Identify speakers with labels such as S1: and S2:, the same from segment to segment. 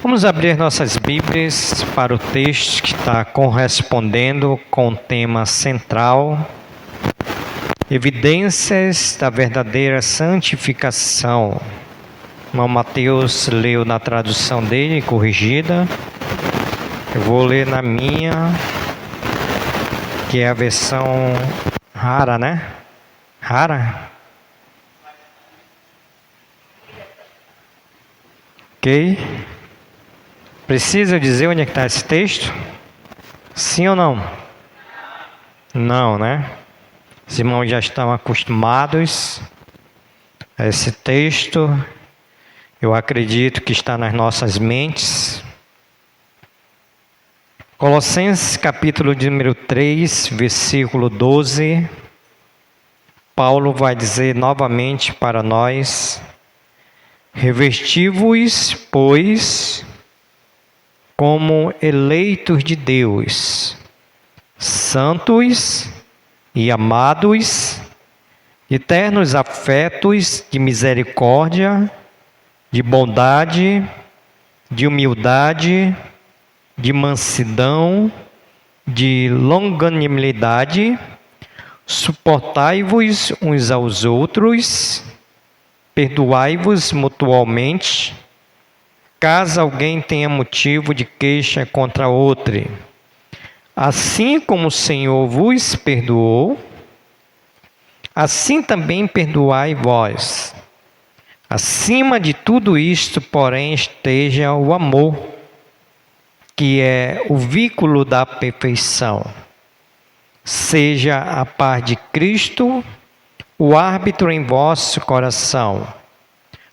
S1: Vamos abrir nossas Bíblias para o texto que está correspondendo com o tema central: evidências da verdadeira santificação. O irmão Mateus leu na tradução dele, corrigida. Eu vou ler na minha, que é a versão rara, né? Rara? Ok. Precisa dizer onde é que está esse texto? Sim ou não? Não, né? Os irmãos já estão acostumados a esse texto. Eu acredito que está nas nossas mentes. Colossenses capítulo de número 3, versículo 12. Paulo vai dizer novamente para nós: revesti-vos, pois, como eleitos de Deus, santos e amados, de ternos afetos de misericórdia, de bondade, de humildade, de mansidão, de longanimidade, suportai-vos uns aos outros, perdoai-vos mutualmente, caso alguém tenha motivo de queixa contra outro. Assim como o Senhor vos perdoou, assim também perdoai vós. Acima de tudo isto, porém, esteja o amor, que é o vínculo da perfeição. Seja a paz de Cristo o árbitro em vosso coração,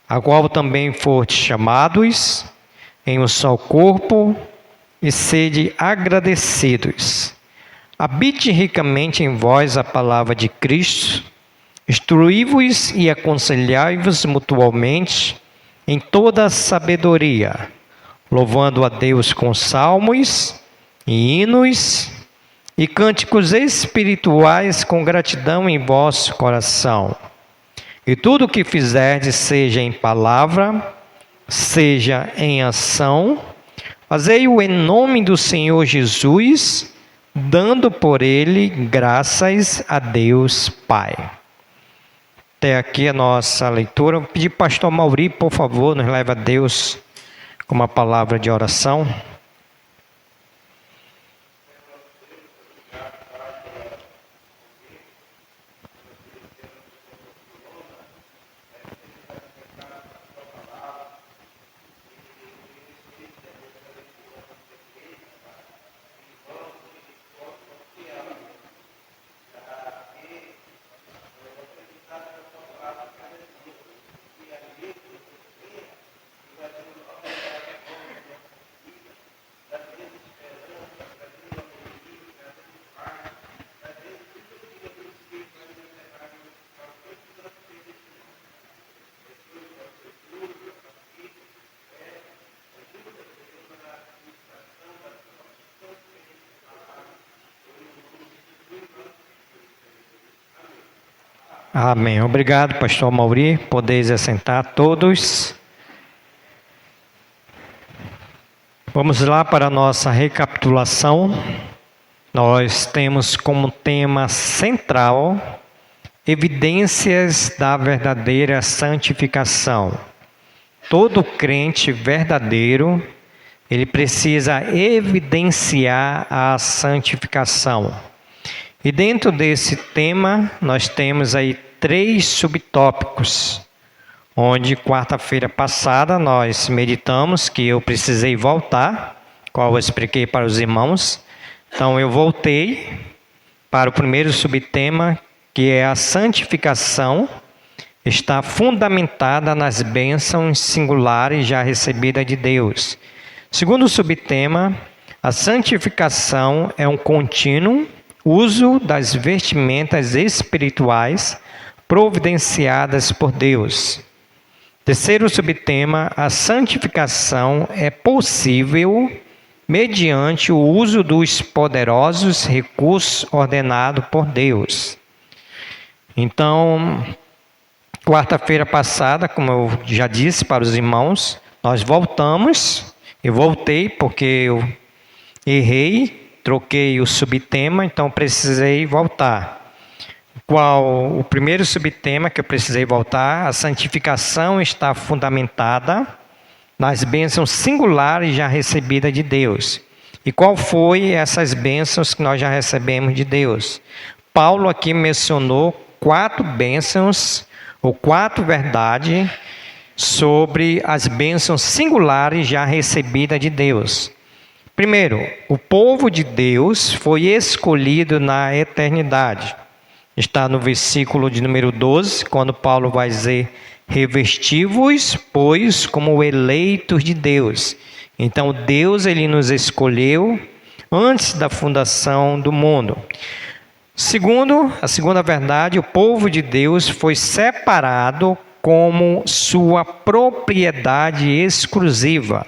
S1: a qual também fostes chamados em um só corpo, e sede agradecidos. Habite ricamente em vós a palavra de Cristo, instruí-vos e aconselhai-vos mutualmente em toda a sabedoria, louvando a Deus com salmos e hinos e cânticos espirituais com gratidão em vosso coração. E tudo o que fizerdes, seja em palavra, seja em ação, fazei-o em nome do Senhor Jesus, dando por ele graças a Deus Pai. Até aqui a nossa leitura. Vou pedir pastor Mauri, por favor, nos leve a Deus com uma palavra de oração. Amém. Obrigado, pastor Mauri. Podeis assentar todos. Vamos lá para a nossa recapitulação. Nós temos como tema central evidências da verdadeira santificação. Todo crente verdadeiro, ele precisa evidenciar a santificação. E dentro desse tema, nós temos aí 3 subtópicos, onde quarta-feira passada nós meditamos que eu precisei voltar, qual eu expliquei para os irmãos. Então eu voltei para o primeiro subtema, que é a santificação, está fundamentada nas bênçãos singulares já recebidas de Deus. Segundo subtema, a santificação é um contínuo uso das vestimentas espirituais providenciadas por Deus. Terceiro subtema, a santificação é possível mediante o uso dos poderosos recursos ordenados por Deus. Então, quarta-feira passada, como eu já disse para os irmãos, nós voltamos Eu voltei porque eu errei, troquei o subtema, então precisei voltar. Qual o primeiro subtema que eu precisei voltar? A santificação está fundamentada nas bênçãos singulares já recebidas de Deus. E qual foi essas bênçãos que nós já recebemos de Deus? Paulo aqui mencionou 4 bênçãos, ou 4 verdades, sobre as bênçãos singulares já recebidas de Deus. Primeiro, o povo de Deus foi escolhido na eternidade. Está no versículo de número 12, quando Paulo vai dizer: revesti-vos, pois, como eleitos de Deus. Então, Deus ele nos escolheu antes da fundação do mundo. Segundo, a segunda verdade, o povo de Deus foi separado como sua propriedade exclusiva.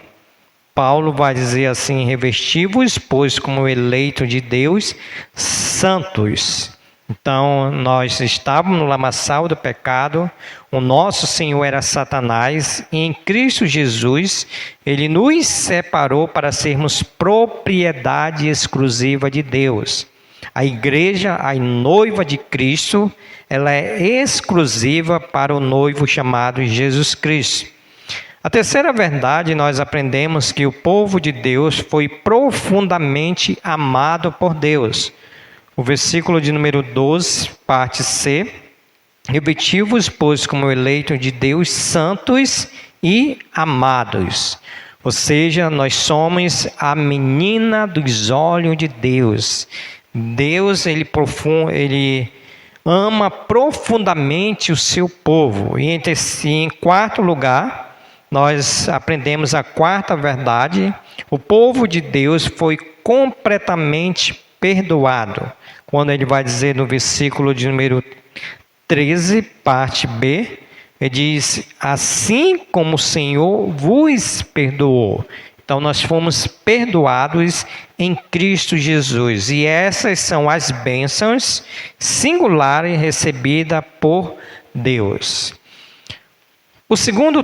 S1: Paulo vai dizer assim: revesti-vos, pois, como eleito de Deus, santos. Então, nós estávamos no lamaçal do pecado, o nosso Senhor era Satanás, e em Cristo Jesus, Ele nos separou para sermos propriedade exclusiva de Deus. A igreja, a noiva de Cristo, ela é exclusiva para o noivo chamado Jesus Cristo. A terceira verdade, nós aprendemos que o povo de Deus foi profundamente amado por Deus. O versículo de número 12, parte C: revesti-vos, pois, como eleito de Deus, santos e amados. Ou seja, nós somos a menina dos olhos de Deus. Deus, ele ama profundamente o seu povo. E em quarto lugar, nós aprendemos a quarta verdade: o povo de Deus foi completamente perdoado. Quando ele vai dizer no versículo de número 13, parte B, ele diz: assim como o Senhor vos perdoou. Então nós fomos perdoados em Cristo Jesus. E essas são as bênçãos singulares recebidas por Deus. O segundo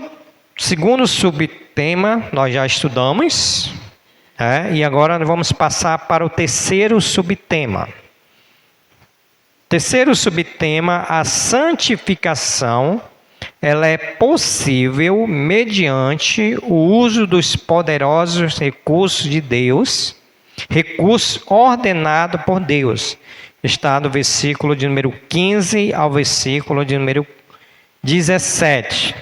S1: subtema nós já estudamos, e agora vamos passar para o terceiro subtema. Terceiro subtema: a santificação, ela é possível mediante o uso dos poderosos recursos de Deus, recurso ordenado por Deus. Está no versículo de número 15 ao versículo de número 17.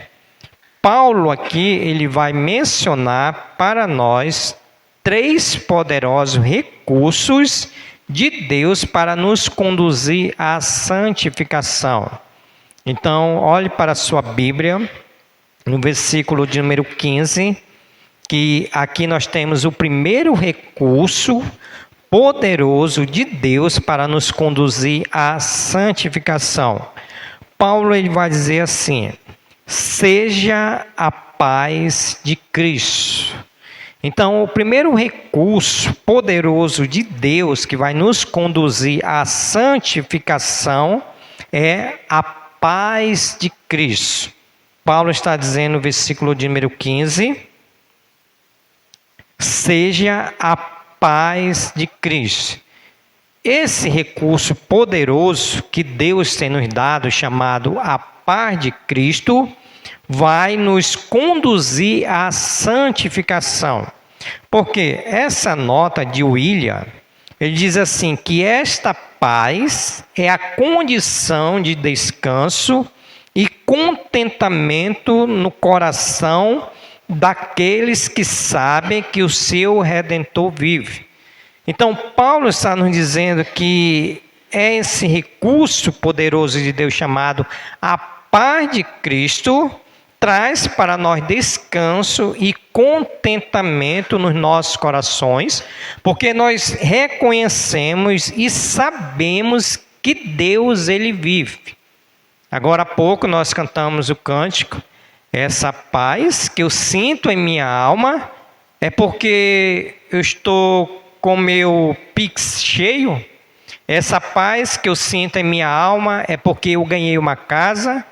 S1: Paulo aqui ele vai mencionar para nós 3 poderosos recursos de Deus para nos conduzir à santificação. Então, olhe para a sua Bíblia, no versículo de número 15, que aqui nós temos o primeiro recurso poderoso de Deus para nos conduzir à santificação. Paulo ele vai dizer assim: seja a paz de Cristo. Então, o primeiro recurso poderoso de Deus que vai nos conduzir à santificação é a paz de Cristo. Paulo está dizendo no versículo de número 15: seja a paz de Cristo. Esse recurso poderoso que Deus tem nos dado, chamado a paz de Cristo, vai nos conduzir à santificação. Porque essa nota de William, ele diz assim, que esta paz é a condição de descanso e contentamento no coração daqueles que sabem que o seu Redentor vive. Então, Paulo está nos dizendo que é esse recurso poderoso de Deus chamado a paz de Cristo traz para nós descanso e contentamento nos nossos corações, porque nós reconhecemos e sabemos que Deus ele vive. Agora há pouco nós cantamos o cântico: essa paz que eu sinto em minha alma é porque eu estou com meu Pix cheio. Essa paz que eu sinto em minha alma é porque eu ganhei uma casa.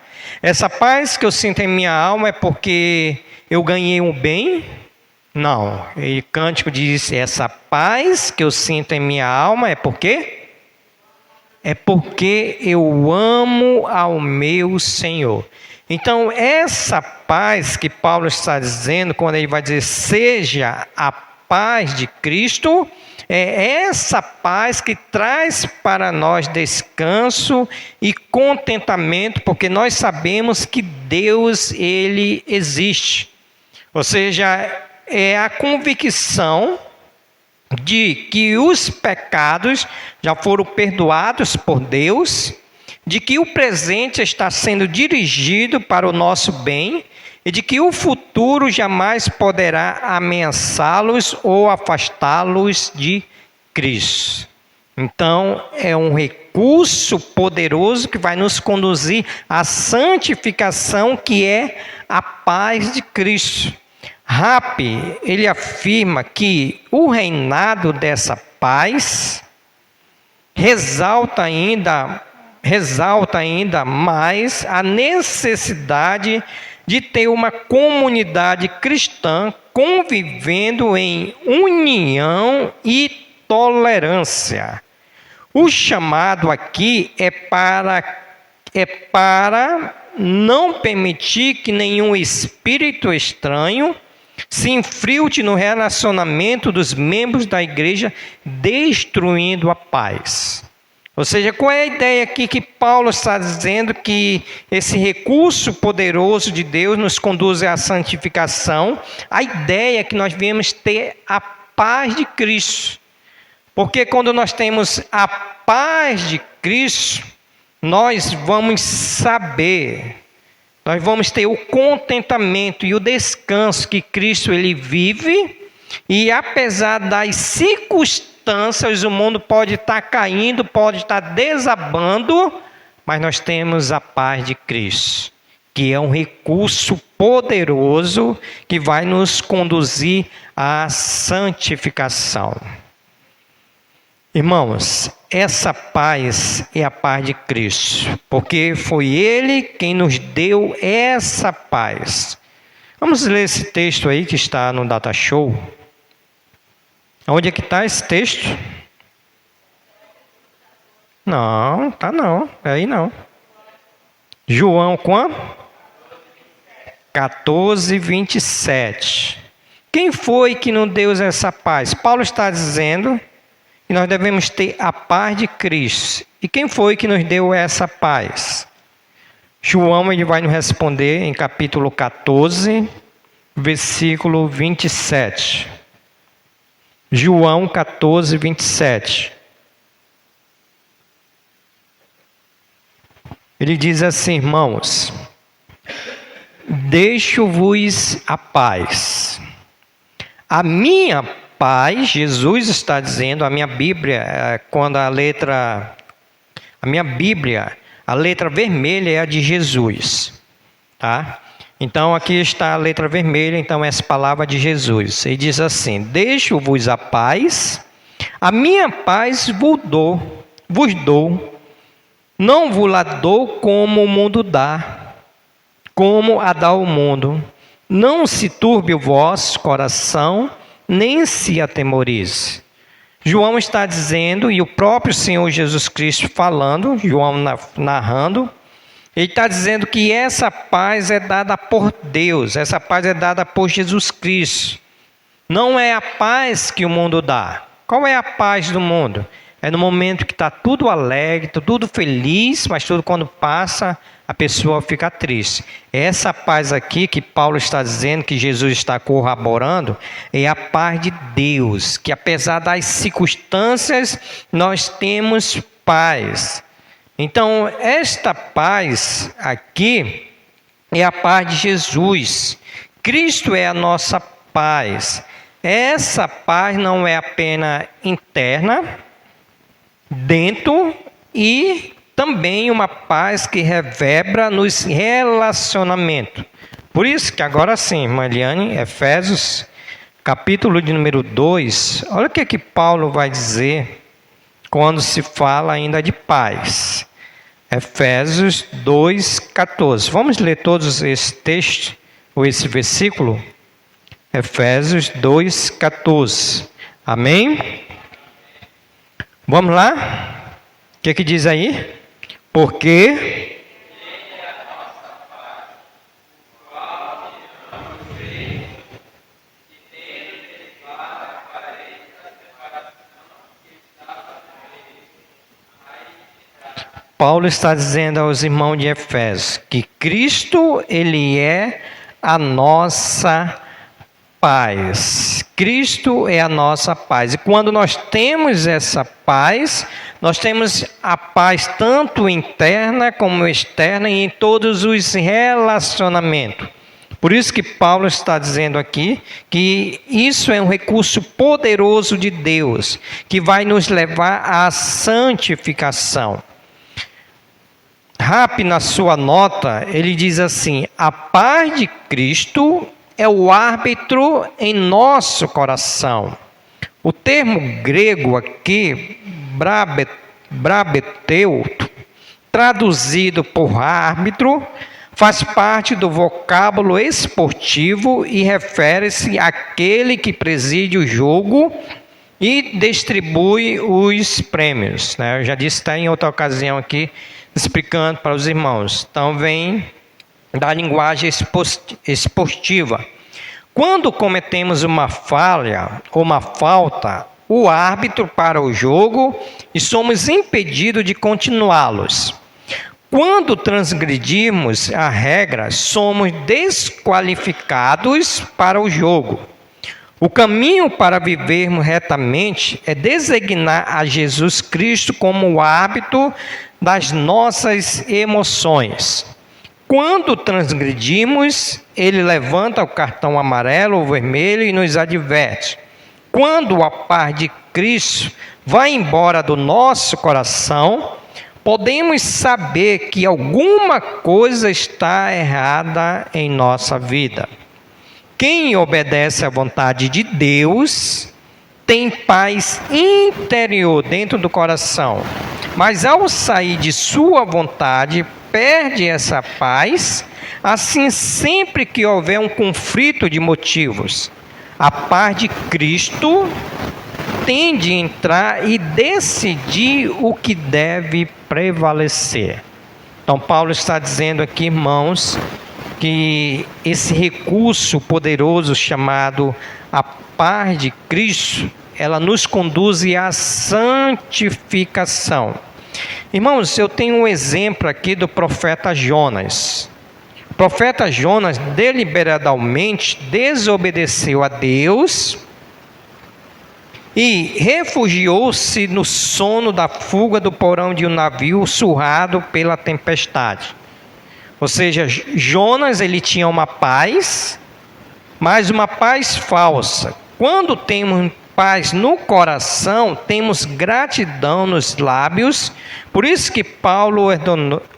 S1: Essa paz que eu sinto em minha alma é porque eu ganhei um bem. Não, e o cântico diz: essa paz que eu sinto em minha alma é por quê? É porque eu amo ao meu Senhor. Então, essa paz que Paulo está dizendo, quando ele vai dizer seja a paz de Cristo, é essa paz que traz para nós descanso e contentamento, porque nós sabemos que Deus, Ele existe. Ou seja, é a convicção de que os pecados já foram perdoados por Deus, de que o presente está sendo dirigido para o nosso bem e de que o futuro jamais poderá ameaçá-los ou afastá-los de Cristo. Então, é um recurso poderoso que vai nos conduzir à santificação, que é a paz de Cristo. Rapp, ele afirma que o reinado dessa paz resalta ainda mais a necessidade de ter uma comunidade cristã convivendo em união e tolerância. O chamado aqui é para não permitir que nenhum espírito estranho se infiltre no relacionamento dos membros da igreja, destruindo a paz. Ou seja, qual é a ideia aqui que Paulo está dizendo? Que esse recurso poderoso de Deus nos conduz à santificação. A ideia é que nós viemos ter a paz de Cristo. Porque quando nós temos a paz de Cristo, nós vamos saber, nós vamos ter o contentamento e o descanso que Cristo ele vive, e apesar das circunstâncias, o mundo pode estar caindo, pode estar desabando, mas nós temos a paz de Cristo, que é um recurso poderoso que vai nos conduzir à santificação. Irmãos, essa paz é a paz de Cristo, porque foi Ele quem nos deu essa paz. Vamos ler esse texto aí que está no Data Show. Onde é que está esse texto? Não, tá não, aí não. João quanto? 14:27. Quem foi que nos deu essa paz? Paulo está dizendo que nós devemos ter a paz de Cristo. E quem foi que nos deu essa paz? João ele vai nos responder em capítulo 14, versículo 27. João 14, 27. Ele diz assim: irmãos, deixo-vos a paz. A minha paz, Jesus está dizendo, a minha Bíblia, quando a letra vermelha é a de Jesus, tá? Então aqui está a letra vermelha, então essa palavra de Jesus. Ele diz assim: deixo-vos a paz, a minha paz vos dou, não vos la dou como o mundo dá, como a dá o mundo. Não se turbe o vosso coração, nem se atemorize. João está dizendo, e o próprio Senhor Jesus Cristo falando, João narrando, ele está dizendo que essa paz é dada por Deus, essa paz é dada por Jesus Cristo. Não é a paz que o mundo dá. Qual é a paz do mundo? É no momento que está tudo alegre, tudo feliz, mas tudo quando passa, a pessoa fica triste. Essa paz aqui que Paulo está dizendo, que Jesus está corroborando, é a paz de Deus, que apesar das circunstâncias, nós temos paz. Então, esta paz aqui é a paz de Jesus. Cristo é a nossa paz. Essa paz não é apenas interna, dentro, e também uma paz que reverbera nos relacionamentos. Por isso que agora sim, irmã Eliane, Efésios, capítulo de número 2, olha o que Paulo vai dizer quando se fala ainda de paz. Efésios 2:14. Vamos ler todos esse texto, ou esse versículo? Efésios 2:14. Amém? Vamos lá? O que diz aí? Porque Paulo está dizendo aos irmãos de Efésios que Cristo, ele é a nossa paz. Cristo é a nossa paz. E quando nós temos essa paz, nós temos a paz tanto interna como externa e em todos os relacionamentos. Por isso que Paulo está dizendo aqui que isso é um recurso poderoso de Deus, que vai nos levar à santificação. Rapp, na sua nota, ele diz assim: a paz de Cristo é o árbitro em nosso coração. O termo grego aqui, brabeteu, traduzido por árbitro, faz parte do vocábulo esportivo e refere-se àquele que preside o jogo e distribui os prêmios. Eu já disse, está em outra ocasião aqui, explicando para os irmãos. Então, vem da linguagem esportiva. Quando cometemos uma falha ou uma falta, o árbitro para o jogo e somos impedidos de continuá-los. Quando transgredirmos a regra, somos desqualificados para o jogo. O caminho para vivermos retamente é designar a Jesus Cristo como o árbitro das nossas emoções. Quando transgredimos, ele levanta o cartão amarelo ou vermelho e nos adverte. Quando a paz de Cristo vai embora do nosso coração, podemos saber que alguma coisa está errada em nossa vida. Quem obedece à vontade de Deus tem paz interior dentro do coração, mas ao sair de sua vontade, perde essa paz. Assim, sempre que houver um conflito de motivos, a paz de Cristo tem de entrar e decidir o que deve prevalecer. Então, Paulo está dizendo aqui, irmãos, que esse recurso poderoso chamado a paz de Cristo, ela nos conduz à santificação. Irmãos, eu tenho um exemplo aqui do profeta Jonas. O profeta Jonas deliberadamente desobedeceu a Deus e refugiou-se no sono da fuga do porão de um navio surrado pela tempestade. Ou seja, Jonas, ele tinha uma paz, mas uma paz falsa. Quando temos paz no coração, temos gratidão nos lábios. Por isso que Paulo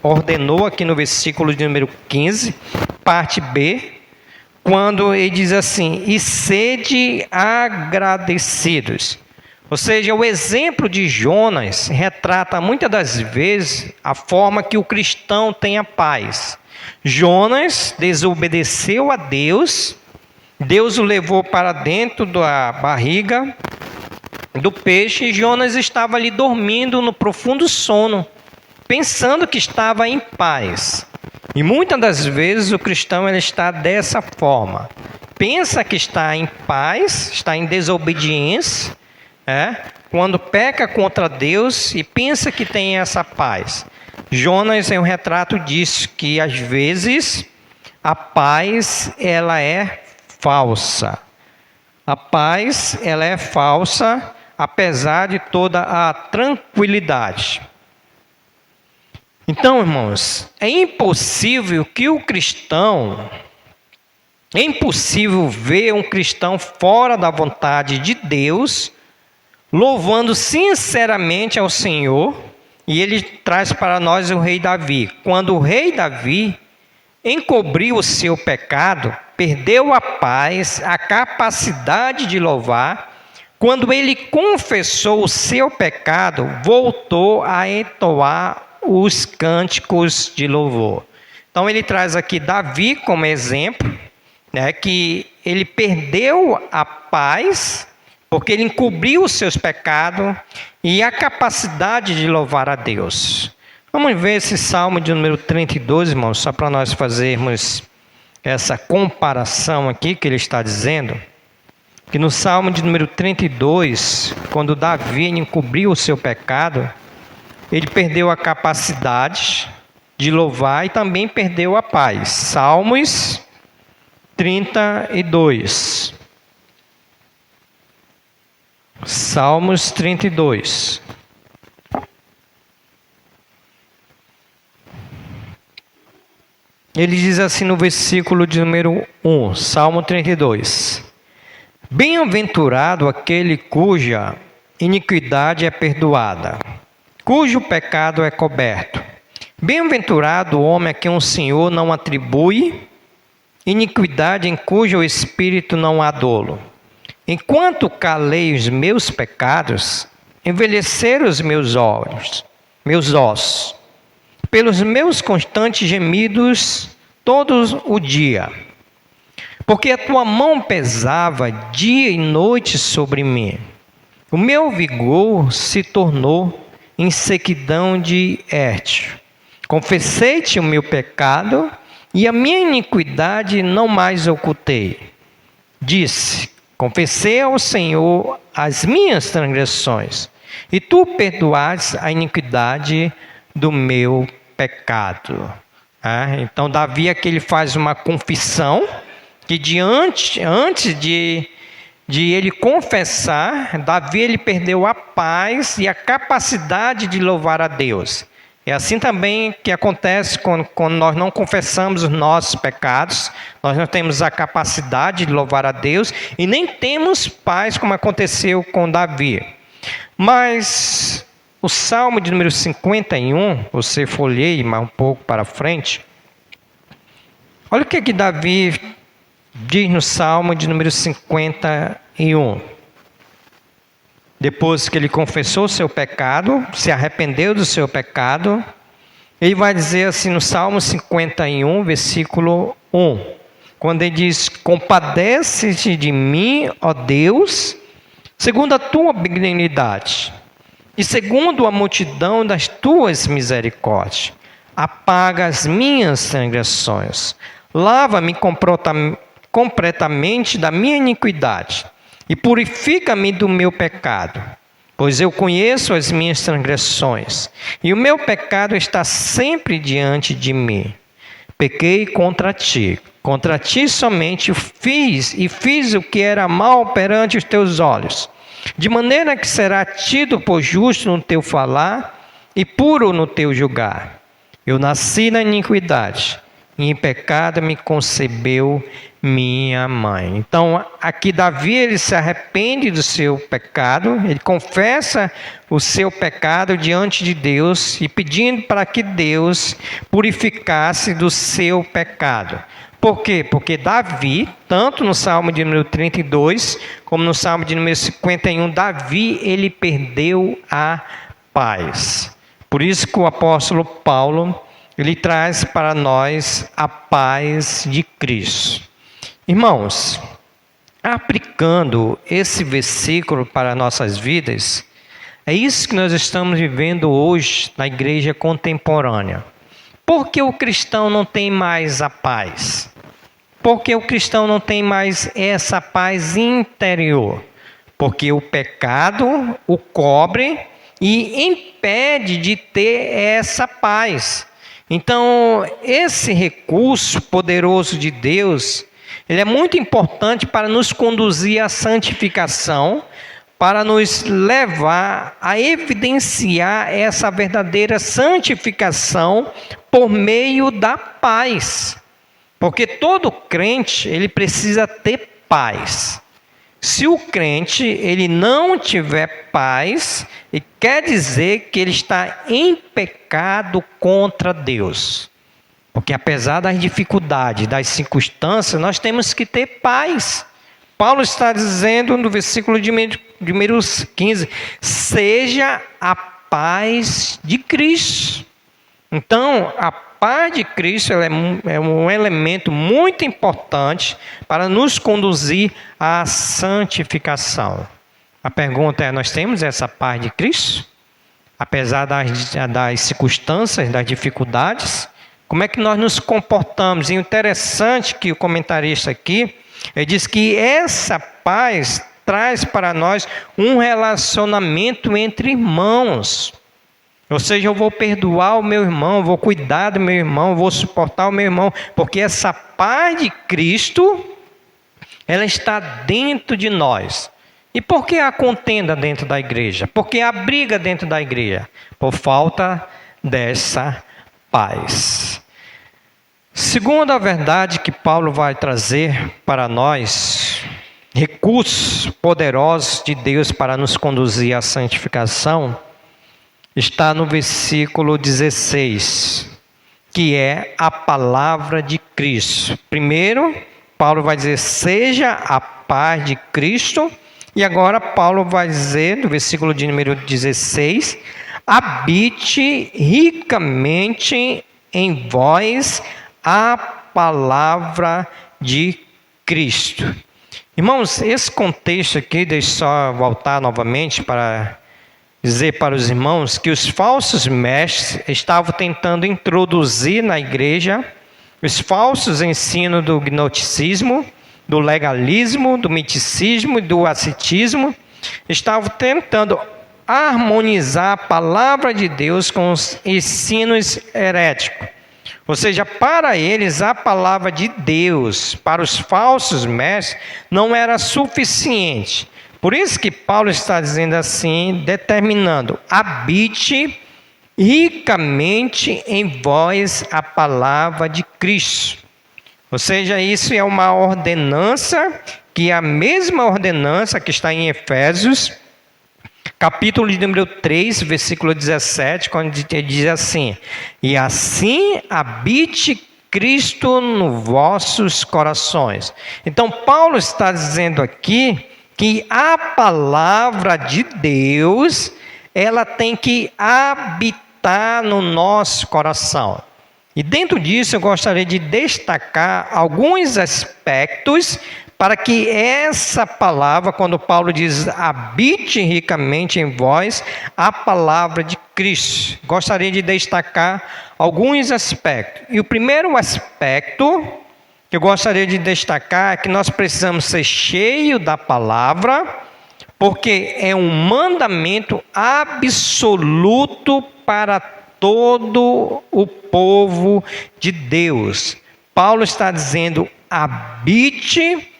S1: ordenou aqui no versículo de número 15, parte B, quando ele diz assim: e sede agradecidos. Ou seja, o exemplo de Jonas retrata muitas das vezes a forma que o cristão tem a paz. Jonas desobedeceu a Deus, Deus o levou para dentro da barriga do peixe e Jonas estava ali dormindo no profundo sono, pensando que estava em paz. E muitas das vezes o cristão ele está dessa forma. Pensa que está em paz, está em desobediência, quando peca contra Deus e pensa que tem essa paz. Jonas é um retrato disso, que às vezes a paz ela é falsa. A paz ela é falsa, apesar de toda a tranquilidade. Então, irmãos, é impossível ver um cristão fora da vontade de Deus, louvando sinceramente ao Senhor. E ele traz para nós o rei Davi. Quando o rei Davi encobriu o seu pecado, perdeu a paz, a capacidade de louvar. Quando ele confessou o seu pecado, voltou a entoar os cânticos de louvor. Então ele traz aqui Davi como exemplo, né, que ele perdeu a paz porque ele encobriu os seus pecados e a capacidade de louvar a Deus. Vamos ver esse Salmo de número 32, irmãos, só para nós fazermos essa comparação aqui que ele está dizendo. Que no Salmo de número 32, quando Davi encobriu o seu pecado, ele perdeu a capacidade de louvar e também perdeu a paz. Salmos 32. Salmos 32. Ele diz assim no versículo de número 1, Salmo 32. Bem-aventurado aquele cuja iniquidade é perdoada, cujo pecado é coberto. Bem-aventurado o homem a quem o Senhor não atribui iniquidade, em cujo espírito não há dolo. Enquanto calei os meus pecados, envelheceram os meus ossos, pelos meus constantes gemidos todos o dia. Porque a tua mão pesava dia e noite sobre mim. O meu vigor se tornou em sequidão de értil. Confessei-te o meu pecado e a minha iniquidade não mais ocultei. Disse: confessei ao Senhor as minhas transgressões, e tu perdoaste a iniquidade do meu pecado. Então Davi aqui ele faz uma confissão que antes de ele confessar, Davi ele perdeu a paz e a capacidade de louvar a Deus. É assim também que acontece quando nós não confessamos os nossos pecados, nós não temos a capacidade de louvar a Deus e nem temos paz, como aconteceu com Davi. Mas o Salmo de número 51, você folheie mais um pouco para frente, olha o que Davi diz no Salmo de número 51. Depois que ele confessou o seu pecado, se arrependeu do seu pecado, ele vai dizer assim no Salmo 51, versículo 1, quando ele diz: compadece-te de mim, ó Deus, segundo a tua benignidade, e segundo a multidão das tuas misericórdias, apaga as minhas transgressões, lava-me completamente da minha iniquidade, e purifica-me do meu pecado, pois eu conheço as minhas transgressões, e o meu pecado está sempre diante de mim. Pequei contra ti somente fiz o que era mal perante os teus olhos, de maneira que será tido por justo no teu falar e puro no teu julgar. Eu nasci na iniquidade, e em pecado me concebeu minha mãe. Então, aqui Davi ele se arrepende do seu pecado, ele confessa o seu pecado diante de Deus e pedindo para que Deus purificasse do seu pecado. Por quê? Porque Davi, tanto no Salmo de número 32, como no Salmo de número 51, Davi ele perdeu a paz. Por isso que o apóstolo Paulo ele traz para nós a paz de Cristo. Irmãos, aplicando esse versículo para nossas vidas, é isso que nós estamos vivendo hoje na igreja contemporânea. Por que o cristão não tem mais a paz? Porque o cristão não tem mais essa paz interior. Porque o pecado o cobre e impede de ter essa paz. Então, esse recurso poderoso de Deus, ele é muito importante para nos conduzir à santificação, para nos levar a evidenciar essa verdadeira santificação por meio da paz. Porque todo crente, ele precisa ter paz. Se o crente ele não tiver paz, quer dizer que ele está em pecado contra Deus. Porque apesar das dificuldades, das circunstâncias, nós temos que ter paz. Paulo está dizendo no versículo de número 15, seja a paz de Cristo. Então, a paz de Cristo é um elemento muito importante para nos conduzir à santificação. A pergunta é: nós temos essa paz de Cristo? Apesar das circunstâncias, das dificuldades? Como é que nós nos comportamos? E o interessante que o comentarista aqui, ele diz que essa paz traz para nós um relacionamento entre irmãos. Ou seja, eu vou perdoar o meu irmão, vou cuidar do meu irmão, vou suportar o meu irmão, porque essa paz de Cristo, ela está dentro de nós. E por que há contenda dentro da igreja? Por que há briga dentro da igreja? Por falta dessa paz. Segunda verdade que Paulo vai trazer para nós, recursos poderosos de Deus para nos conduzir à santificação, está no versículo 16, que é a palavra de Cristo. Primeiro, Paulo vai dizer: seja a paz de Cristo. E agora Paulo vai dizer, no versículo de número 16, habite ricamente em vós a palavra de Cristo. Irmãos, esse contexto aqui, deixa eu só voltar novamente para dizer para os irmãos que os falsos mestres estavam tentando introduzir na igreja os falsos ensinos do gnosticismo, do legalismo, do miticismo e do ascetismo. Estavam tentando harmonizar a palavra de Deus com os ensinos heréticos. Ou seja, para eles a palavra de Deus, para os falsos mestres, não era suficiente. Por isso que Paulo está dizendo assim, determinando: habite ricamente em vós a palavra de Cristo. Ou seja, isso é uma ordenança, que é a mesma ordenança que está em Efésios, capítulo de número 3, versículo 17, quando diz assim: e assim habite Cristo nos vossos corações. Então, Paulo está dizendo aqui que a palavra de Deus, ela tem que habitar no nosso coração. E dentro disso eu gostaria de destacar alguns aspectos para que essa palavra, quando Paulo diz habite ricamente em vós a palavra de Cristo, gostaria de destacar alguns aspectos. E o primeiro aspecto que eu gostaria de destacar é que nós precisamos ser cheios da palavra, porque é um mandamento absoluto para todo o povo de Deus. Paulo está dizendo: habite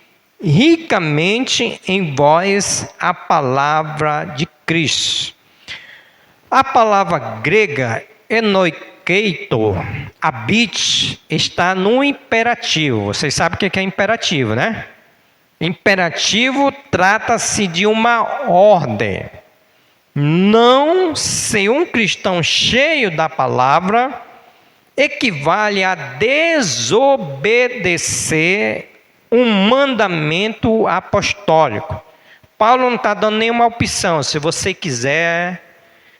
S1: ricamente em vós a palavra de Cristo. A palavra grega enoikeito, habite, está no imperativo. Vocês sabem o que é imperativo, né? Imperativo trata-se de uma ordem. Não ser um cristão cheio da palavra equivale a desobedecer um mandamento apostólico. Paulo não está dando nenhuma opção. Se você quiser,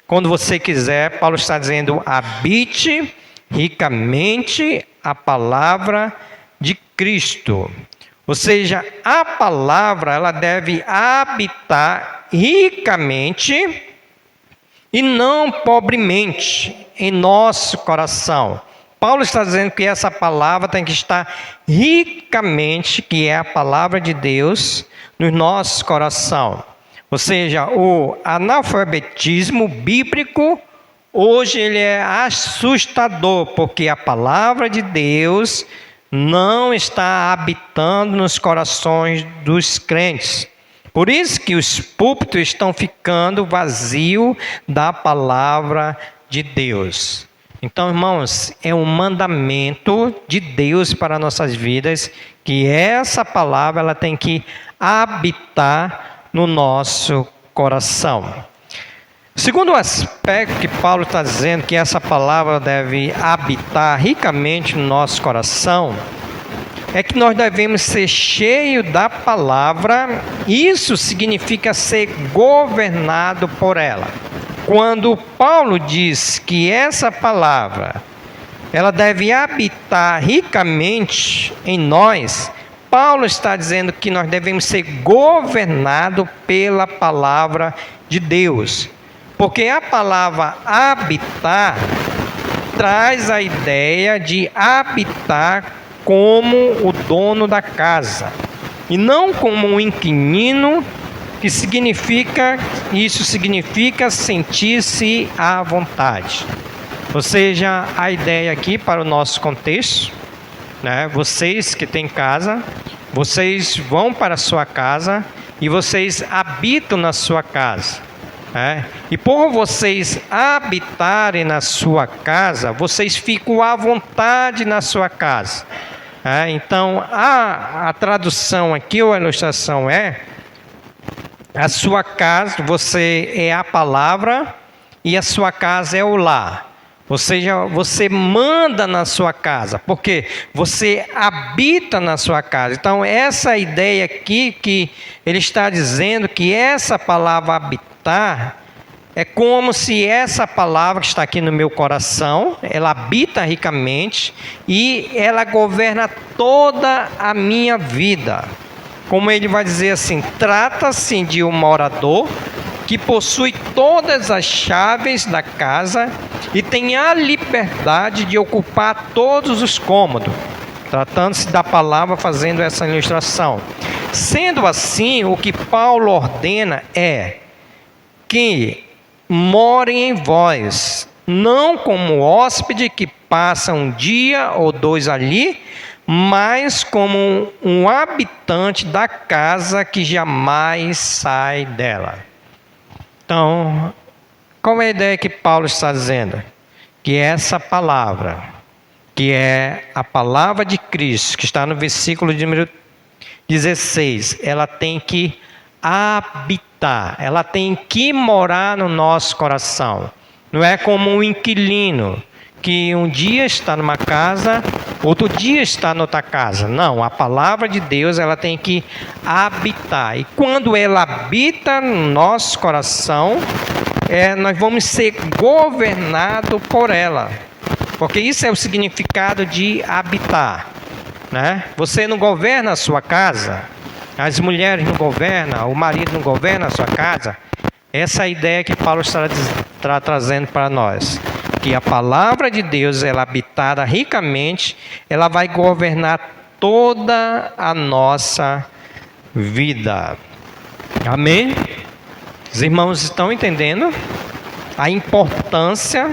S1: quando você quiser, Paulo está dizendo: habite ricamente a palavra de Cristo. Ou seja, a palavra, ela deve habitar ricamente e não pobremente em nosso coração. Paulo está dizendo que essa palavra tem que estar ricamente, que é a palavra de Deus, no nosso coração. Ou seja, o analfabetismo bíblico, hoje ele é assustador, porque a palavra de Deus não está habitando nos corações dos crentes. Por isso que os púlpitos estão ficando vazios da palavra de Deus. Então, irmãos, é um mandamento de Deus para nossas vidas, que essa palavra ela tem que habitar no nosso coração. O segundo aspecto que Paulo está dizendo que essa palavra deve habitar ricamente no nosso coração é que nós devemos ser cheios da palavra. Isso significa ser governado por ela. Quando Paulo diz que essa palavra ela deve habitar ricamente em nós. Paulo está dizendo que nós devemos ser governados pela palavra de Deus. Porque a palavra habitar traz a ideia de habitar como o dono da casa. E não como um inquilino, isso significa sentir-se à vontade. Ou seja, a ideia aqui para o nosso contexto, né? Vocês que têm casa, vocês vão para a sua casa e vocês habitam na sua casa. E por vocês habitarem na sua casa, vocês ficam à vontade na sua casa. Então, a tradução aqui, ou a ilustração a sua casa, você é a palavra e a sua casa é o lar. Ou seja, você manda na sua casa, porque você habita na sua casa. Então, essa ideia aqui que ele está dizendo, que essa palavra habitar, é como se essa palavra que está aqui no meu coração, ela habita ricamente e ela governa toda a minha vida. Como ele vai dizer assim, trata-se de um morador que possui todas as chaves da casa e tem a liberdade de ocupar todos os cômodos. Tratando-se da palavra, fazendo essa ilustração. Sendo assim, o que Paulo ordena é que morem em vós, não como hóspede que passa um dia ou dois ali, mas como um habitante da casa que jamais sai dela. Então, qual é a ideia que Paulo está dizendo? Que essa palavra, que é a palavra de Cristo, que está no versículo de número 16, ela tem que habitar, ela tem que morar no nosso coração. Não é como um inquilino, que um dia está numa casa, outro dia está em outra casa. Não, a palavra de Deus, ela tem que habitar. E quando ela habita no nosso coração, nós vamos ser governados por ela. Porque isso é o significado de habitar, né? Você não governa a sua casa, as mulheres não governam, o marido não governa a sua casa. Essa é a ideia que Paulo está trazendo para nós. Que a palavra de Deus, ela habitada ricamente, ela vai governar toda a nossa vida. Amém? Os irmãos estão entendendo a importância,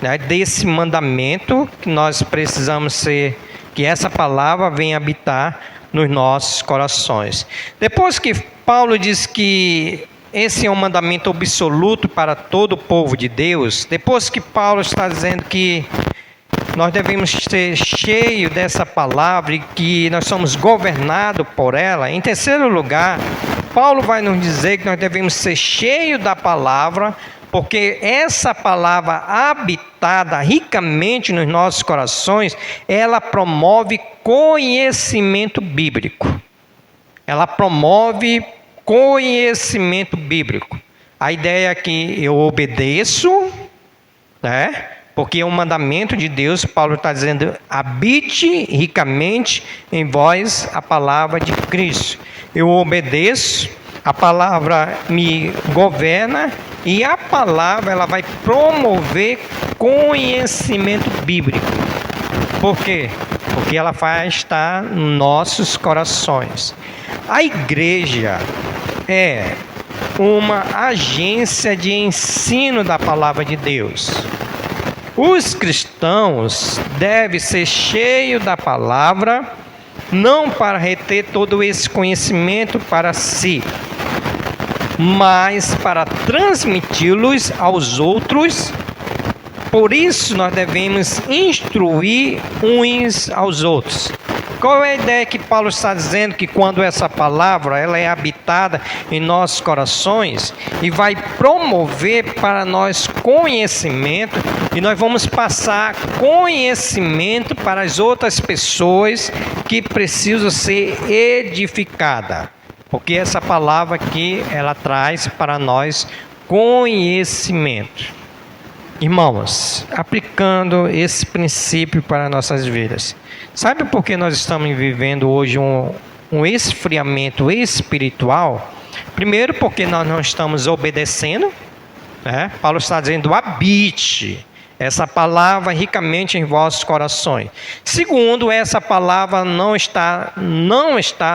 S1: né, desse mandamento que nós precisamos ser, que essa palavra venha habitar nos nossos corações. Depois que Paulo diz que esse é um mandamento absoluto para todo o povo de Deus, depois que Paulo está dizendo que nós devemos ser cheios dessa palavra e que nós somos governados por ela, em terceiro lugar, Paulo vai nos dizer que nós devemos ser cheios da palavra, porque essa palavra habitada ricamente nos nossos corações, ela promove conhecimento bíblico. Ela promove conhecimento bíblico. A ideia é que eu obedeço, né? Porque é um mandamento de Deus. Paulo está dizendo, habite ricamente em vós a palavra de Cristo. Eu obedeço, a palavra me governa e a palavra ela vai promover conhecimento bíblico. Por quê? Porque ela vai estar nos nossos corações. A igreja é uma agência de ensino da palavra de Deus. Os cristãos devem ser cheios da palavra, não para reter todo esse conhecimento para si, mas para transmiti-los aos outros. Por isso nós devemos instruir uns aos outros. Qual é a ideia que Paulo está dizendo? Que quando essa palavra ela é habitada em nossos corações e vai promover para nós conhecimento, e nós vamos passar conhecimento para as outras pessoas que precisam ser edificadas. Porque essa palavra aqui, ela traz para nós conhecimento. Irmãos, aplicando esse princípio para nossas vidas, sabe por que nós estamos vivendo hoje um esfriamento espiritual? Primeiro, porque nós não estamos obedecendo, né? Paulo está dizendo: habite essa palavra ricamente em vossos corações. Segundo, essa palavra não está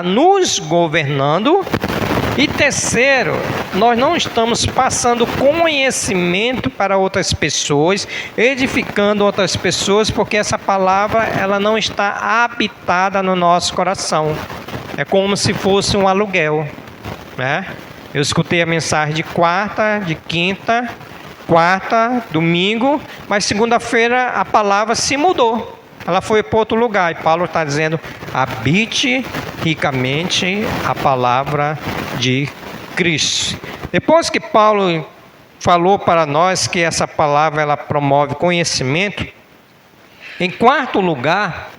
S1: nos governando. E terceiro, nós não estamos passando conhecimento para outras pessoas, edificando outras pessoas, porque essa palavra ela não está habitada no nosso coração. É como se fosse um aluguel, né? Eu escutei a mensagem de quarta, de quinta, quarta, domingo, mas segunda-feira a palavra se mudou. Ela foi para outro lugar. E Paulo está dizendo: habite ricamente a palavra de Cristo. Depois que Paulo falou para nós que essa palavra ela promove conhecimento, em quarto lugar,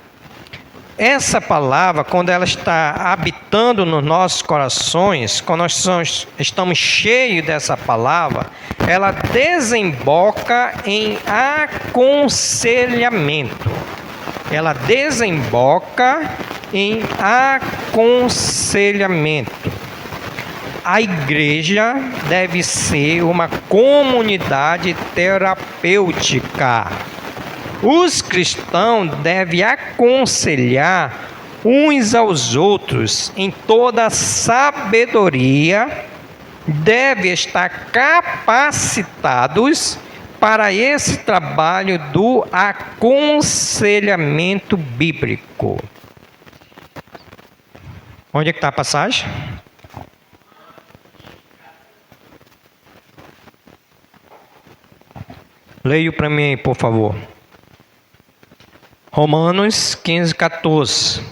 S1: essa palavra, quando ela está habitando nos nossos corações, quando nós estamos cheios dessa palavra, ela desemboca em aconselhamento. Ela desemboca em aconselhamento. A igreja deve ser uma comunidade terapêutica. Os cristãos devem aconselhar uns aos outros em toda sabedoria, devem estar capacitados para esse trabalho do aconselhamento bíblico. Onde é que está a passagem? Leia para mim aí, por favor. Romanos 15, 14.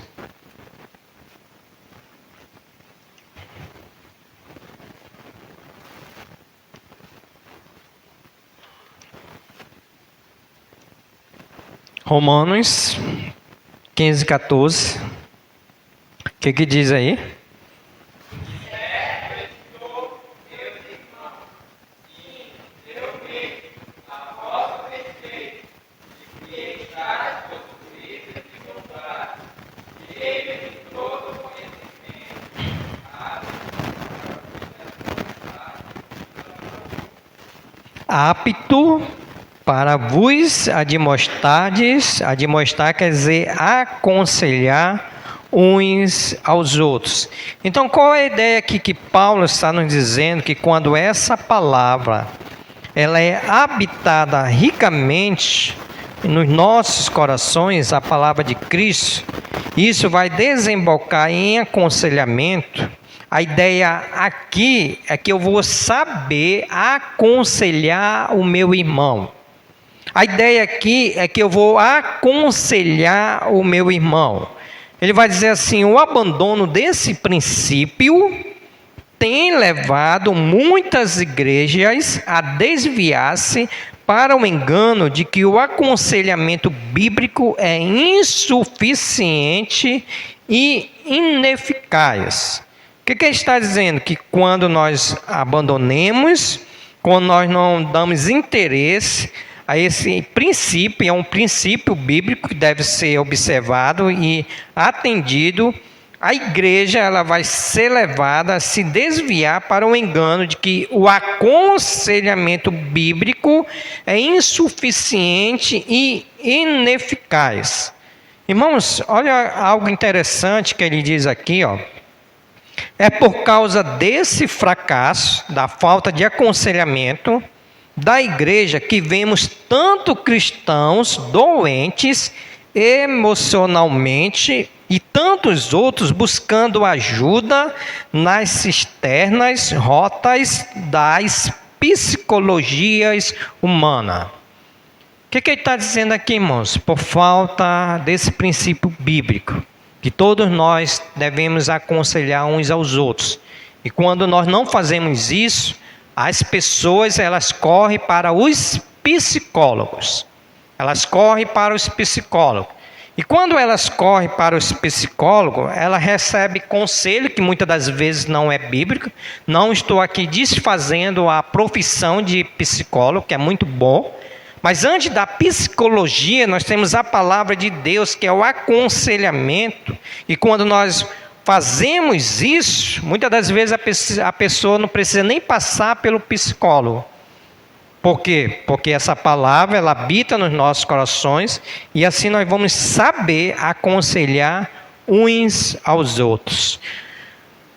S1: Romanos 15, 14. O que diz aí? Apto para vos admoestardes, admoestar quer dizer aconselhar uns aos outros. Então, qual é a ideia aqui que Paulo está nos dizendo? Que quando essa palavra ela é habitada ricamente nos nossos corações, a palavra de Cristo, isso vai desembocar em aconselhamento. A ideia aqui é que eu vou saber aconselhar o meu irmão. A ideia aqui é que eu vou aconselhar o meu irmão. Ele vai dizer assim: o abandono desse princípio tem levado muitas igrejas a desviar-se para o engano de que o aconselhamento bíblico é insuficiente e ineficaz. O que ele está dizendo? Que quando nós abandonemos, quando nós não damos interesse a esse princípio, é um princípio bíblico que deve ser observado e atendido, a igreja ela vai ser levada a se desviar para o engano de que o aconselhamento bíblico é insuficiente e ineficaz. Irmãos, olha algo interessante que ele diz aqui, ó. É por causa desse fracasso, da falta de aconselhamento da igreja, que vemos tanto cristãos doentes emocionalmente e tantos outros buscando ajuda nas cisternas rotas das psicologias humanas. O que ele está dizendo aqui, irmãos? Por falta desse princípio bíblico, que todos nós devemos aconselhar uns aos outros. E quando nós não fazemos isso, as pessoas elas correm para os psicólogos. Elas correm para os psicólogos. E quando elas correm para os psicólogos, ela recebe conselho que muitas das vezes não é bíblico. Não estou aqui desfazendo a profissão de psicólogo, que é muito bom, Mas antes da psicologia, nós temos a palavra de Deus, que é o aconselhamento. E quando nós fazemos isso, muitas das vezes a pessoa não precisa nem passar pelo psicólogo. Por quê? Porque essa palavra, ela habita nos nossos corações e assim nós vamos saber aconselhar uns aos outros.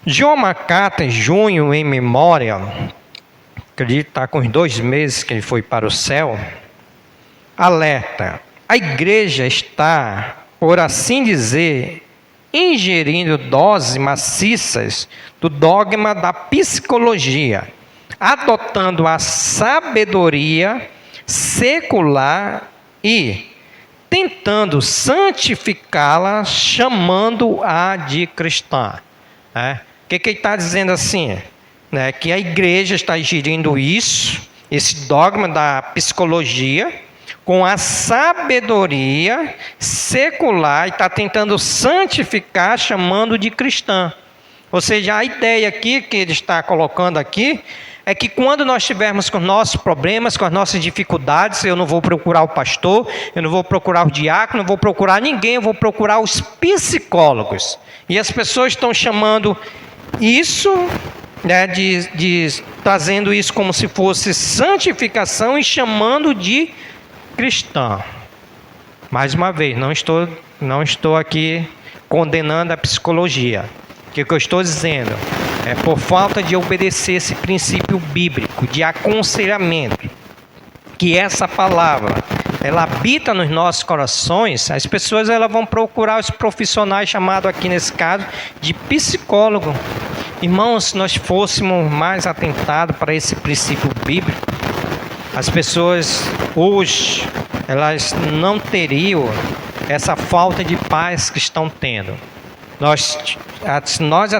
S1: John MacArthur, junho em memória, acredito que está com uns 2 meses que ele foi para o céu, alerta: a igreja está, por assim dizer, ingerindo doses maciças do dogma da psicologia, adotando a sabedoria secular e tentando santificá-la, chamando-a de cristã. O que ele está dizendo assim? Que a igreja está ingerindo esse dogma da psicologia, com a sabedoria secular, e está tentando santificar, chamando de cristã. Ou seja, a ideia aqui que ele está colocando aqui é que quando nós estivermos com nossos problemas, com as nossas dificuldades, eu não vou procurar o pastor, eu não vou procurar o diácono, não vou procurar ninguém, eu vou procurar os psicólogos. E as pessoas estão chamando isso, trazendo isso como se fosse santificação e chamando de cristã. Mais uma vez, não estou aqui condenando a psicologia. O que eu estou dizendo é por falta de obedecer esse princípio bíblico de aconselhamento, que essa palavra, ela habita nos nossos corações, as pessoas elas vão procurar os profissionais chamados aqui nesse caso de psicólogo. Irmãos, se nós fôssemos mais atentados para esse princípio bíblico, as pessoas hoje, elas não teriam essa falta de paz que estão tendo. Se nós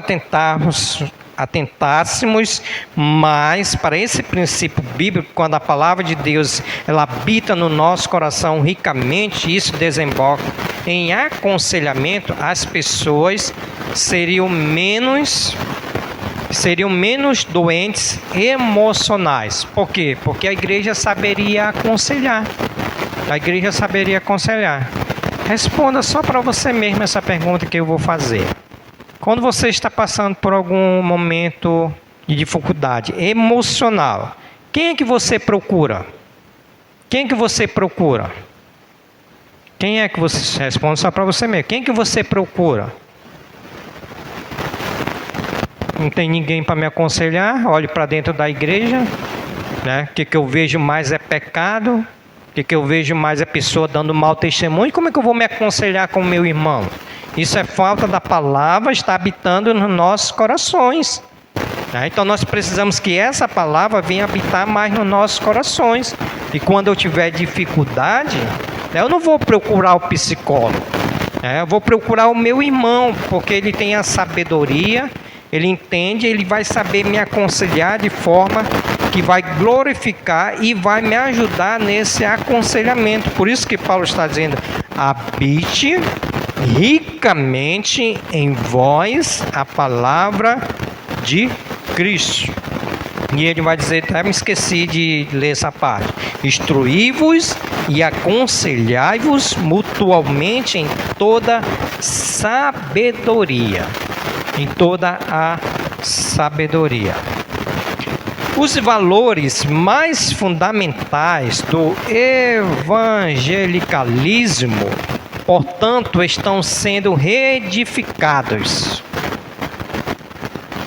S1: atentássemos mais para esse princípio bíblico, quando a palavra de Deus ela habita no nosso coração ricamente, isso desemboca em aconselhamento, as pessoas seriam menos doentes emocionais. Por quê? Porque a igreja saberia aconselhar. Responda só para você mesmo essa pergunta que eu vou fazer. Quando você está passando por algum momento de dificuldade emocional, quem é que você procura? Responde só para você mesmo. Quem é que você procura? Não tem ninguém para me aconselhar? Olho para dentro da igreja, O que eu vejo mais é pecado. O que eu vejo mais é pessoa dando mau testemunho. Como é que eu vou me aconselhar com o meu irmão? Isso é falta da palavra, está habitando nos nossos corações. Então nós precisamos que essa palavra venha habitar mais nos nossos corações. E quando eu tiver dificuldade, eu não vou procurar o psicólogo. Eu vou procurar o meu irmão, porque ele tem a sabedoria, ele entende, ele vai saber me aconselhar de forma que vai glorificar e vai me ajudar nesse aconselhamento. Por isso que Paulo está dizendo: habite ricamente em vós a palavra de Cristo. E ele vai dizer, até me esqueci de ler essa parte: instruí-vos e aconselhai-vos mutualmente em toda sabedoria. Os valores mais fundamentais do evangelicalismo, portanto, estão sendo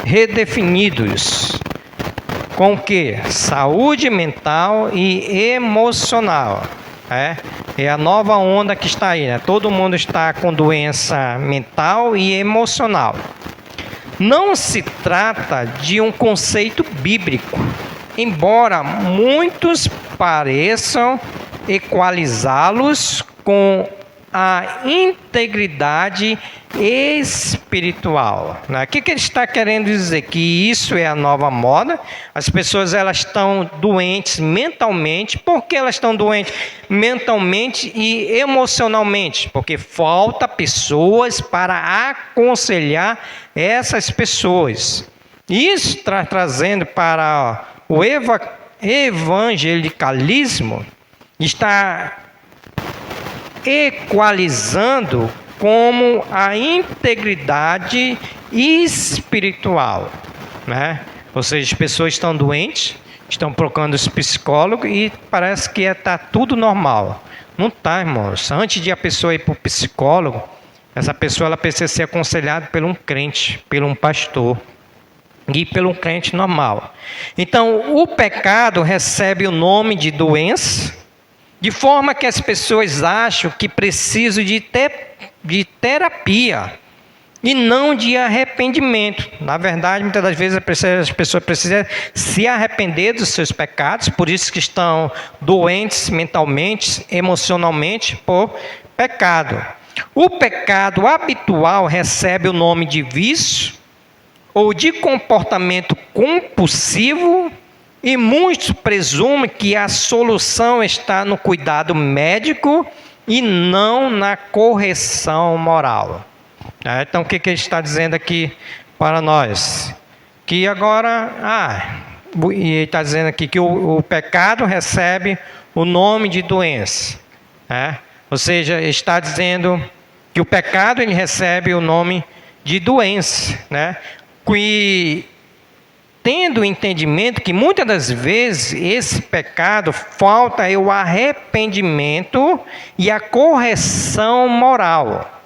S1: redefinidos. Com que? Saúde mental e emocional. É a nova onda que está aí, Todo mundo está com doença mental e emocional. Não se trata de um conceito bíblico, embora muitos pareçam equalizá-los com a integridade espiritual. O que ele está querendo dizer? Que isso é a nova moda. As pessoas elas estão doentes mentalmente. Por que elas estão doentes mentalmente e emocionalmente? Porque falta pessoas para aconselhar essas pessoas. Isso está trazendo para o evangelicalismo está equalizando como a integridade espiritual, né? Ou seja, as pessoas estão doentes, estão procurando os psicólogos e parece que está tudo normal. Não está, irmãos. Antes de a pessoa ir para o psicólogo, essa pessoa ela precisa ser aconselhada por um crente, por um pastor e por um crente normal. Então, o pecado recebe o nome de doença, de forma que as pessoas acham que precisam de terapia e não de arrependimento. Na verdade, muitas das vezes as pessoas precisam se arrepender dos seus pecados, por isso que estão doentes mentalmente, emocionalmente, por pecado. O pecado habitual recebe o nome de vício ou de comportamento compulsivo, e muitos presumem que a solução está no cuidado médico e não na correção moral. Então, o que ele está dizendo aqui para nós? Que agora, ele está dizendo aqui que o pecado recebe o nome de doença. Ou seja, está dizendo que o pecado ele recebe o nome de doença, né? E tendo o entendimento que muitas das vezes esse pecado falta o arrependimento e a correção moral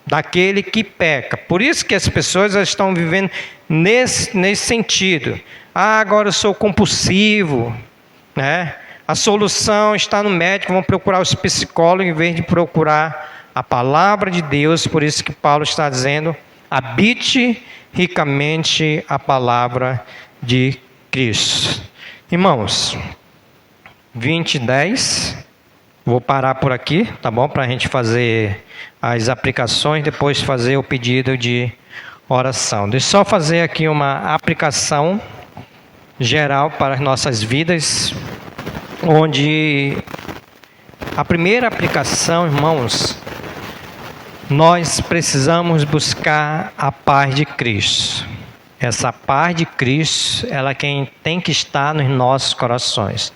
S1: daquele que peca. Por isso que as pessoas estão vivendo nesse sentido. Agora eu sou compulsivo, né? A solução está no médico, vão procurar os psicólogos em vez de procurar a palavra de Deus. Por isso que Paulo está dizendo: habite ricamente a palavra de Cristo. Irmãos, 20:10, vou parar por aqui, tá bom? Para a gente fazer as aplicações, depois fazer o pedido de oração. Deixa eu só fazer aqui uma aplicação geral para as nossas vidas, onde a primeira aplicação, irmãos, nós precisamos buscar a paz de Cristo. Essa paz de Cristo, ela tem que estar nos nossos corações.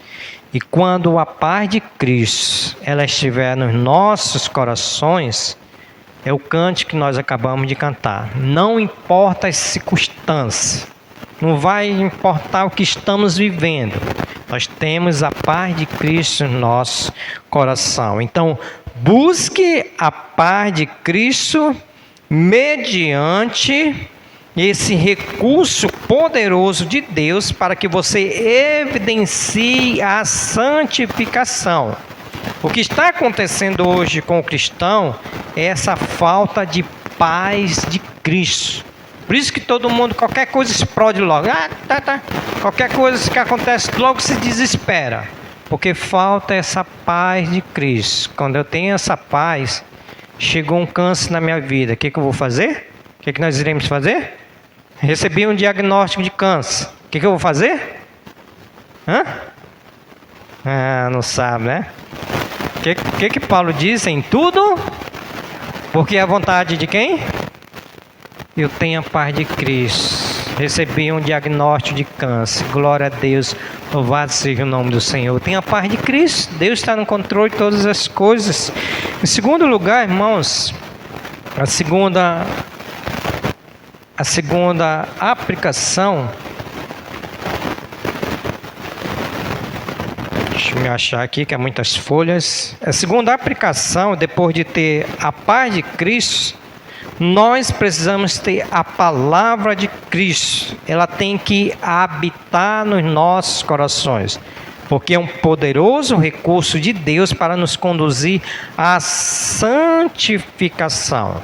S1: E quando a paz de Cristo, ela estiver nos nossos corações, é o cântico que nós acabamos de cantar. Não importa as circunstâncias, não vai importar o que estamos vivendo. Nós temos a paz de Cristo no nosso coração. Então, busque a paz de Cristo mediante esse recurso poderoso de Deus para que você evidencie a santificação. O que está acontecendo hoje com o cristão é essa falta de paz de Cristo. Por isso que todo mundo, qualquer coisa explode logo. Qualquer coisa que acontece logo se desespera. Porque falta essa paz de Cristo. Quando eu tenho essa paz, chegou um câncer na minha vida. O que eu vou fazer? O que nós iremos fazer? Recebi um diagnóstico de câncer. O que eu vou fazer? Não sabe, né? O que Paulo diz? Em tudo? Porque é a vontade de quem? Eu tenho a paz de Cristo. Recebi um diagnóstico de câncer. Glória a Deus. Louvado seja o nome do Senhor. Eu tenho a paz de Cristo. Deus está no controle de todas as coisas. Em segundo lugar, irmãos, a segunda aplicação. Deixa eu me achar aqui, que há muitas folhas. A segunda aplicação, depois de ter a paz de Cristo, nós precisamos ter a palavra de Cristo. Ela tem que habitar nos nossos corações, porque é um poderoso recurso de Deus para nos conduzir à santificação.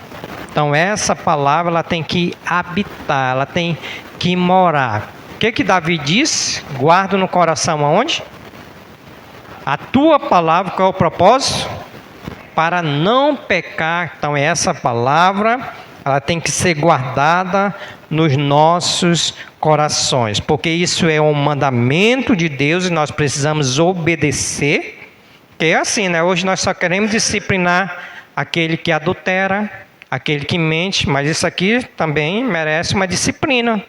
S1: Então essa palavra ela tem que habitar, ela tem que morar. O que Davi disse? Guardo no coração aonde? A tua palavra, qual é o propósito? Para não pecar. Então essa palavra, ela tem que ser guardada nos nossos corações, porque isso é um mandamento de Deus e nós precisamos obedecer. Que é assim, né? Hoje nós só queremos disciplinar aquele que adultera, aquele que mente, mas isso aqui também merece uma disciplina,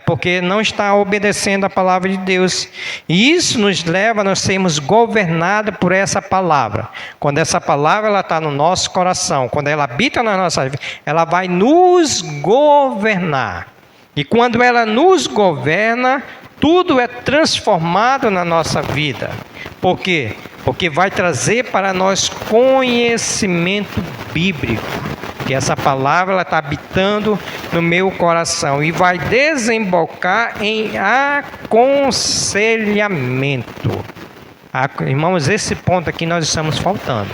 S1: porque não está obedecendo a palavra de Deus. E isso nos leva a nós sermos governados por essa palavra. Quando essa palavra está no nosso coração, quando ela habita na nossa vida, ela vai nos governar. E quando ela nos governa, tudo é transformado na nossa vida. Por quê? Porque vai trazer para nós conhecimento bíblico. Que essa palavra está habitando no meu coração e vai desembocar em aconselhamento. Irmãos, esse ponto aqui nós estamos faltando.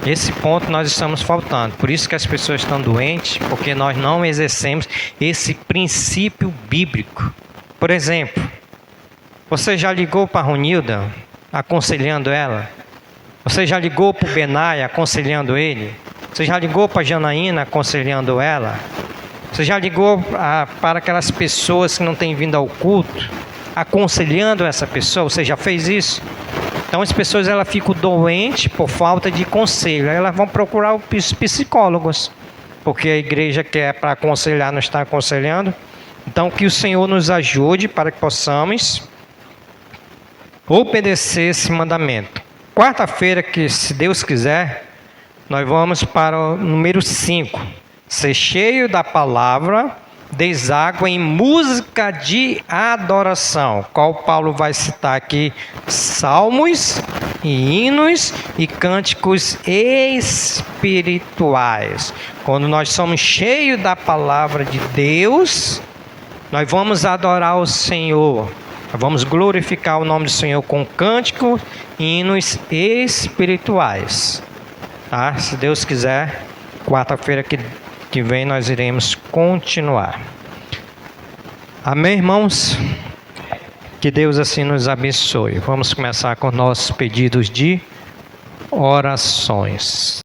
S1: Esse ponto nós estamos faltando. Por isso que as pessoas estão doentes, porque nós não exercemos esse princípio bíblico. Por exemplo, você já ligou para a Ronilda, aconselhando ela? Você já ligou para o Benai, aconselhando ele? Você já ligou para a Janaína, aconselhando ela? Você já ligou para aquelas pessoas que não têm vindo ao culto, aconselhando essa pessoa? Você já fez isso? Então as pessoas elas ficam doentes por falta de conselho. Elas vão procurar os psicólogos, porque a igreja que é para aconselhar não está aconselhando. Então que o Senhor nos ajude para que possamos obedecer esse mandamento. Quarta-feira, que se Deus quiser, nós vamos para o número 5. Ser cheio da palavra, deságua em música de adoração. Qual Paulo vai citar aqui? Salmos, e hinos e cânticos espirituais. Quando nós somos cheios da palavra de Deus, nós vamos adorar o Senhor. Vamos glorificar o nome do Senhor com cânticos e hinos espirituais. Tá? Se Deus quiser, quarta-feira que vem nós iremos continuar. Amém, irmãos? Que Deus assim nos abençoe. Vamos começar com nossos pedidos de orações.